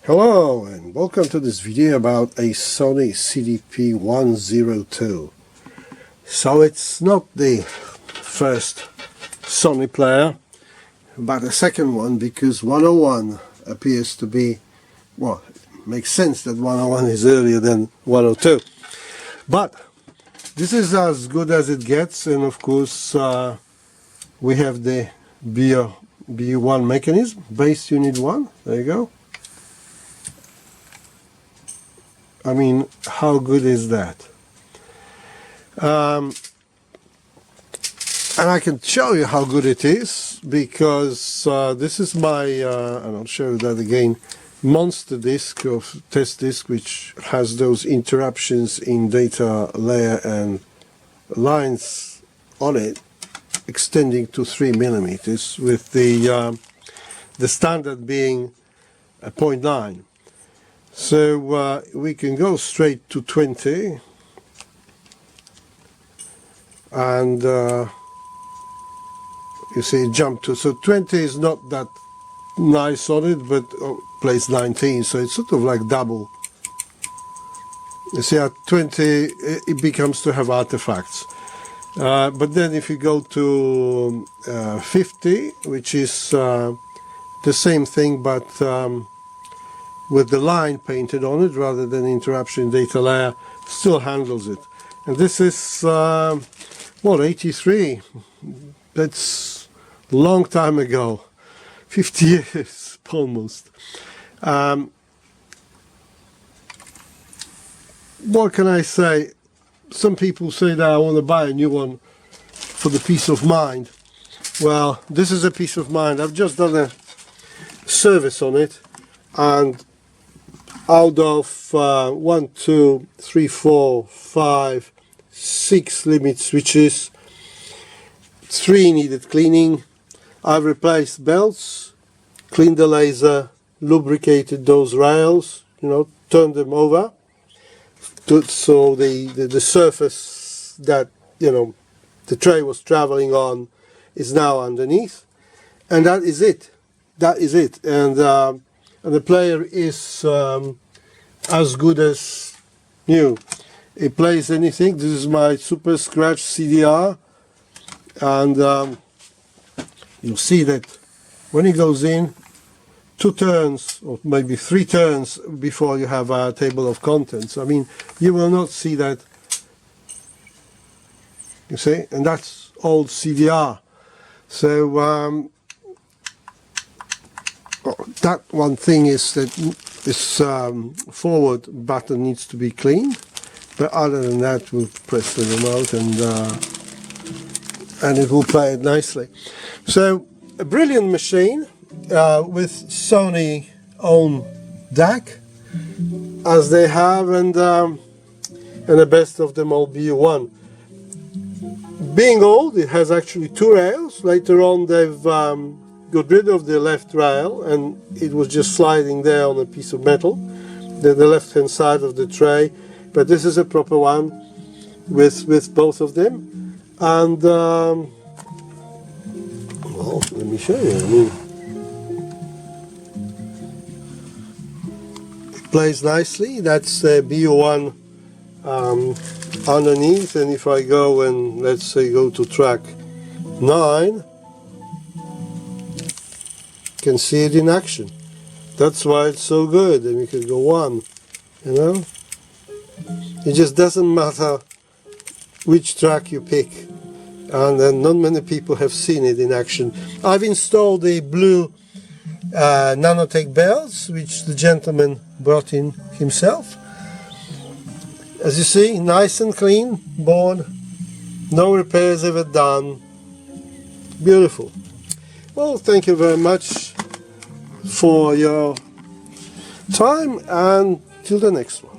Hello and welcome to this video about a Sony CDP-102. So it's not the first Sony player, but the second one, because 101 appears to be, well, it makes sense that 101 is earlier than 102. But this is as good as it gets, and of course we have the BU-1 mechanism, base unit 1, there you go. I mean, how good is that? And I can show you how good it is, because this is my, and I'll show you that again, monster disk of test disk, which has those interruptions in data layer and lines on it extending to 3 millimeters, with the standard being 0.9. So we can go straight to 20, and you see jump to, so 20 is not that nice on it, but plays 19, so it's sort of like double. You see at 20 it becomes to have artifacts, but then if you go to 50, which is the same thing, but with the line painted on it rather than interruption data layer, still handles it. And this is what, 83? That's a long time ago, 50 years almost. What can I say? Some people say that I want to buy a new one for the peace of mind. Well, this is a peace of mind. I've just done a service on it, and out of 1, 2, 3, 4, 5, 6 limit switches, 3 needed cleaning. I've replaced belts, cleaned the laser, lubricated those rails, you know, turned them over, so the surface that, you know, the tray was traveling on is now underneath, and that is it. That is it. And the player is as good as new. It plays anything. This is my Super Scratch CDR, and you'll see that when it goes in, 2 turns or maybe 3 turns before you have a table of contents. I mean, you will not see that, you see, and that's old CDR. So that one thing is that this forward button needs to be cleaned, but other than that, we'll press the remote and it will play it nicely. So a brilliant machine with Sony own DAC, as they have, and the best of them all, BU-1. Being old, it has actually 2 rails. Later on, they've got rid of the left rail, and it was just sliding there on a piece of metal, the left hand side of the tray, but this is a proper one with both of them. And well, let me show you. I mean, it plays nicely. That's the BU-1 underneath, and if I go and let's say go to track 9, can see it in action. That's why it's so good. And you can go 1, you know, it just doesn't matter which track you pick, and not many people have seen it in action. I've installed the blue nanotech belts, which the gentleman brought in himself. As you see, nice and clean board, no repairs ever done, beautiful. Well, thank you very much for your time, and till the next one.